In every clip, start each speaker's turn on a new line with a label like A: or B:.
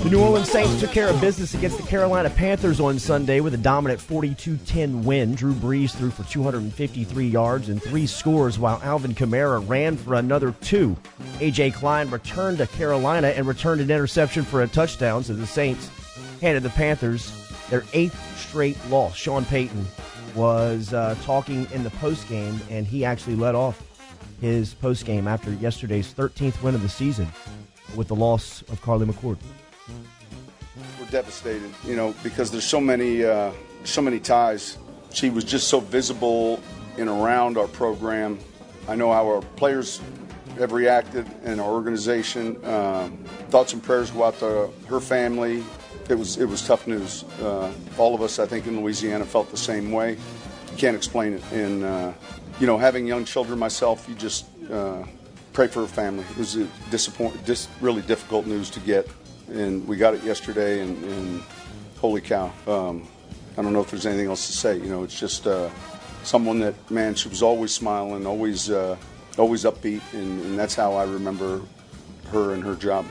A: The New Orleans Saints took care of business against the Carolina Panthers on Sunday with a dominant 42-10 win. Drew Brees threw for 253 yards and 3 scores, while Alvin Kamara ran for another 2. A.J. Klein returned to Carolina and returned an interception for a touchdown, so the Saints handed the Panthers their 8th straight loss. Sean Payton was talking in the postgame, and he actually led off his postgame after yesterday's 13th win of the season with the loss of Carly McCord.
B: We're devastated, because there's so many ties. She was just so visible in around our program. I know how our players have reacted and our organization. Thoughts and prayers go out to her family. It was tough news. All of us, I think, in Louisiana felt the same way. Can't explain it. And, having young children myself, you just pray for her family. It was really difficult news to get. And we got it yesterday, and holy cow. I don't know if there's anything else to say. It's just someone that, man, she was always smiling, always upbeat, and that's how I remember her and her job.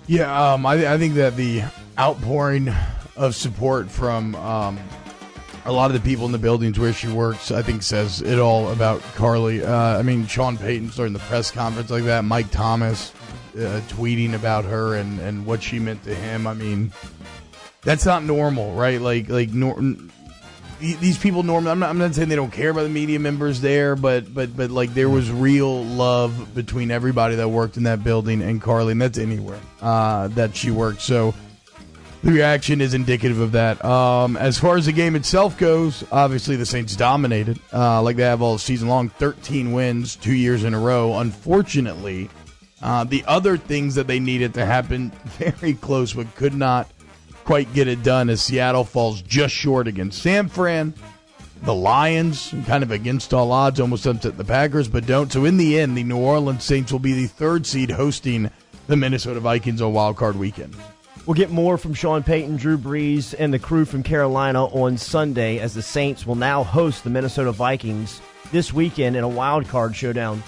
C: Yeah, I think that the outpouring of support from a lot of the people in the buildings where she works, I think, says it all about Carly. Sean Payton starting the press conference like that, Mike Thomas tweeting about her and what she meant to him. That's not normal, right? These people I'm not saying they don't care about the media members there, but there was real love between everybody that worked in that building and Carly, and that's anywhere that she worked. So the reaction is indicative of that. As far as the game itself goes, obviously the Saints dominated, like they have all season long. 13 wins, 2 years in a row. Unfortunately, the other things that they needed to happen very close, but could not quite get it done, as Seattle falls just short against San Fran. The Lions, kind of against all odds, almost upset the Packers, but don't. So in the end, the New Orleans Saints will be the 3rd seed hosting the Minnesota Vikings on Wild Card Weekend.
A: We'll get more from Sean Payton, Drew Brees, and the crew from Carolina on Sunday, as the Saints will now host the Minnesota Vikings this weekend in a wild card showdown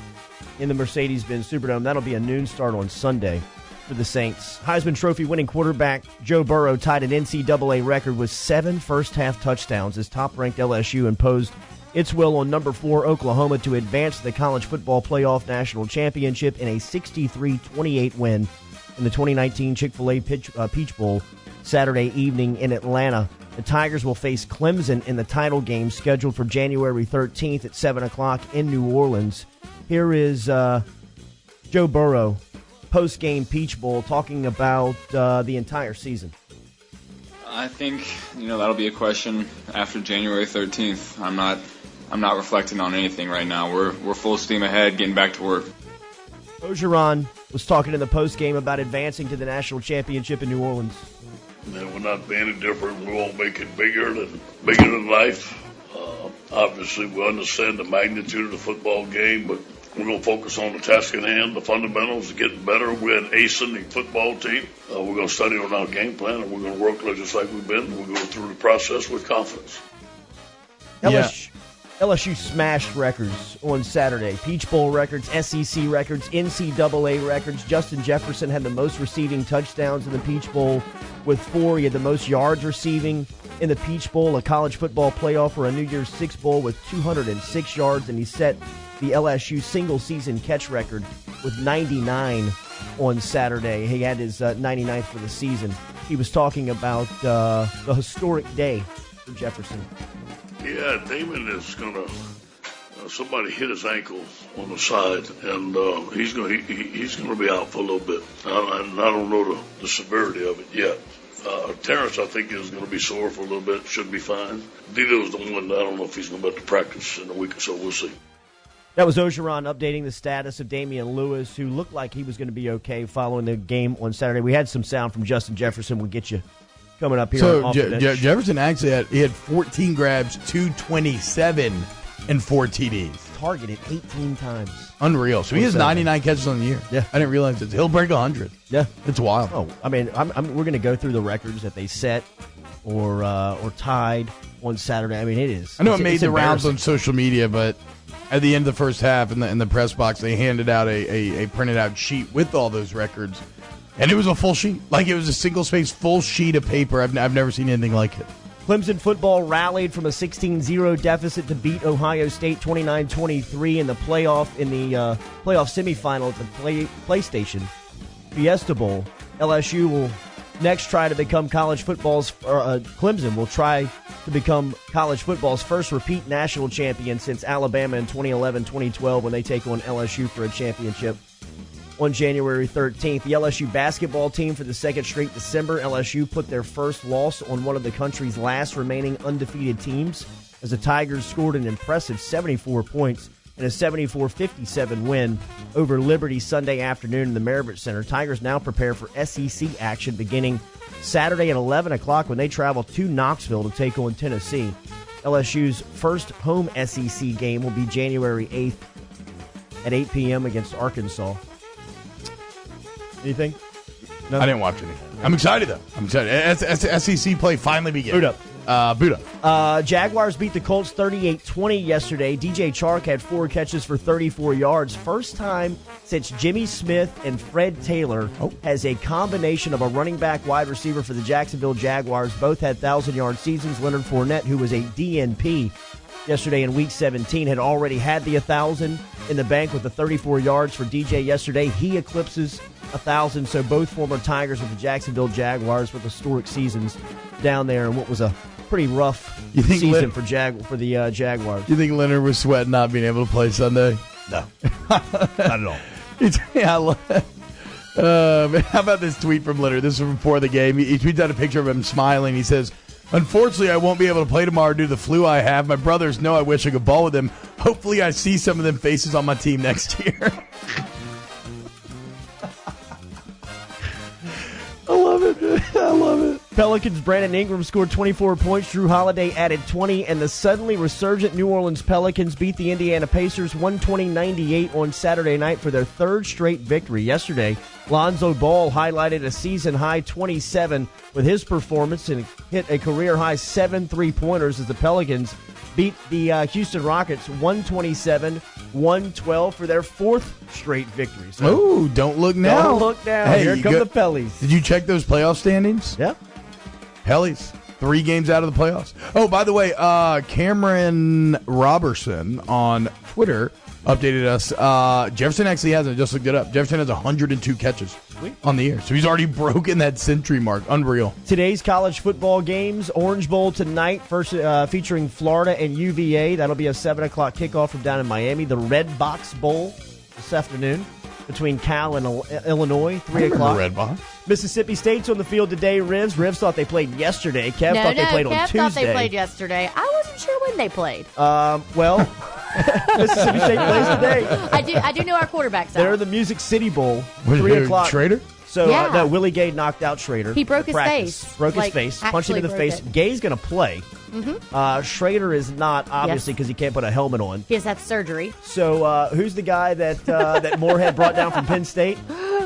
A: in the Mercedes-Benz Superdome. That'll be a noon start on Sunday for the Saints. Heisman Trophy winning quarterback Joe Burrow tied an NCAA record with 7 first-half touchdowns as top-ranked LSU imposed its will on number 4 Oklahoma to advance to the College Football Playoff National Championship in a 63-28 win in the 2019 Chick-fil-A Peach Bowl Saturday evening in Atlanta. The Tigers will face Clemson in the title game scheduled for January 13th at 7 o'clock in New Orleans. Here is Joe Burrow, post-game Peach Bowl, talking about the entire season.
D: I think that'll be a question after January 13th. I'm not reflecting on anything right now. We're full steam ahead, getting back to work.
A: Orgeron was talking in the post-game about advancing to the national championship in New Orleans.
E: We're not being any different. We won't make it bigger than life. Obviously, we understand the magnitude of the football game, but we're going to focus on the task at hand, the fundamentals, getting better. We're an ascending football team. We're going to study on our game plan, and we're going to work just like we've been. We're going through the process with confidence.
A: LSU smashed records on Saturday. Peach Bowl records, SEC records, NCAA records. Justin Jefferson had the most receiving touchdowns in the Peach Bowl with 4. He had the most yards receiving in the Peach Bowl, a college football playoff, or a New Year's Six Bowl with 206 yards, and he set the LSU single-season catch record with 99 on Saturday. He had his 99th for the season. He was talking about the historic day for Jefferson.
E: Yeah, Damon is going to somebody hit his ankle on the side, and he's going to be out for a little bit. I don't know the severity of it yet. Terrence, I think, is going to be sore for a little bit. Should be fine. Dito's the one. I don't know if he's going to be able to practice in a week or so. We'll see.
A: That was Orgeron updating the status of Damian Lewis, who looked like he was going to be okay following the game on Saturday. We had some sound from Justin Jefferson. We'll get you coming up here.
C: So Jefferson actually had 14 grabs, 227, and 4 TDs.
A: Targeted 18 times.
C: Unreal. So he has 99 catches on the year.
A: Yeah.
C: I didn't realize it. He'll break 100.
A: Yeah.
C: It's wild.
A: Oh, I mean, we're going to go through the records that they set or tied on Saturday. I mean, it is.
C: I know it made the rounds on social media, but at the end of the first half in the press box, they handed out a printed out sheet with all those records And it was a full sheet. Like, it was a single-spaced full sheet of paper. I've never seen anything like it.
A: Clemson football rallied from a 16-0 deficit to beat Ohio State 29-23 in the playoff semifinal at the PlayStation Fiesta Bowl. LSU will next try to become Clemson will try to become college football's first repeat national champion since Alabama in 2011-2012 when they take on LSU for a championship. On January 13th, the LSU basketball team for the second straight December, LSU put their first loss on one of the country's last remaining undefeated teams as the Tigers scored an impressive 74 points in a 74-57 win over Liberty Sunday afternoon in the Marriott Center. Tigers now prepare for SEC action beginning Saturday at 11 o'clock when they travel to Knoxville to take on Tennessee. LSU's first home SEC game will be January 8th at 8 p.m. against Arkansas. Anything? No?
C: I didn't watch anything. I'm excited, though. I'm excited. SEC play finally begins.
A: Boot up.
C: Boot up.
A: Jaguars beat the Colts 38-20 yesterday. DJ Chark had 4 catches for 34 yards. First time since Jimmy Smith and Fred Taylor has a combination of a running back wide receiver for the Jacksonville Jaguars. Both had 1,000-yard seasons. Leonard Fournette, who was a DNP yesterday in Week 17, had already had the 1,000 in the bank with the 34 yards for DJ yesterday. He eclipses 1,000, so both former Tigers with the Jacksonville Jaguars with historic seasons down there in what was a pretty rough season for the Jaguars.
C: You think Leonard was sweating not being able to play Sunday?
A: No. Not at all.
C: How about this tweet from Leonard? This is before the game. He tweets out a picture of him smiling. He says, "Unfortunately, I won't be able to play tomorrow due to the flu I have. My brothers know I wish I could ball with them. Hopefully I see some of them faces on my team next year." I love it.
A: Pelicans' Brandon Ingram scored 24 points. Drew Holiday added 20, and the suddenly resurgent New Orleans Pelicans beat the Indiana Pacers 120-98 on Saturday night for their third straight victory. Yesterday, Lonzo Ball highlighted a season-high 27 with his performance and hit a career-high 7 3-pointers as the Pelicans beat the Houston Rockets 127-112 for their fourth straight victory.
C: So, don't look now.
A: Don't look now.
C: Hey,
A: here come the Pellies.
C: Did you check those playoff standings?
A: Yeah.
C: Pellies. 3 games out of the playoffs. Oh, by the way, Cameron Robertson on Twitter updated us. Jefferson actually hasn't. Just looked it up. Jefferson has 102 catches on the year. So he's already broken that century mark. Unreal.
A: Today's college football games. Orange Bowl tonight, first featuring Florida and UVA. That'll be a 7 o'clock kickoff from down in Miami. The Red Box Bowl this afternoon between Cal and Illinois, 3 o'clock.
C: Red Box.
A: Mississippi State's on the field today. Rivs thought they played yesterday. Kev thought they played on Tuesday.
F: Kev thought they played yesterday. I wasn't sure when they played.
A: Well... Mississippi State plays today.
F: I do know our quarterbacks.
A: They're the Music City Bowl, 3 o'clock.
C: Schrader?
A: So, no, Willie Gay knocked out Schrader.
F: He broke his face.
A: Broke his face. Punched him in the face. Gay's going to play. Mm-hmm. Schrader is not, obviously, because he can't put a helmet on.
F: He has to have surgery.
A: So, who's the guy that Moorhead brought down from Penn State?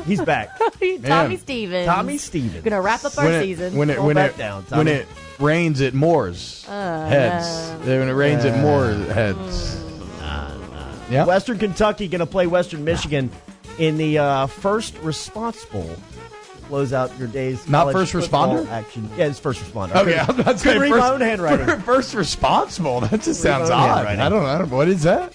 A: He's back.
F: Tommy Stevens.
A: Tommy Stevens.
F: Going to wrap up our season.
C: When it rains at Moore's heads. When it rains at Moore's heads.
A: Yeah. Western Kentucky going to play Western Michigan in the First Response Bowl. Close out your days.
C: Not First Responder?
A: Action. Yeah, it's First Responder.
C: Okay, I'm not
A: saying read my own handwriting.
C: First Response Bowl. That just sounds odd. I don't know. What is that?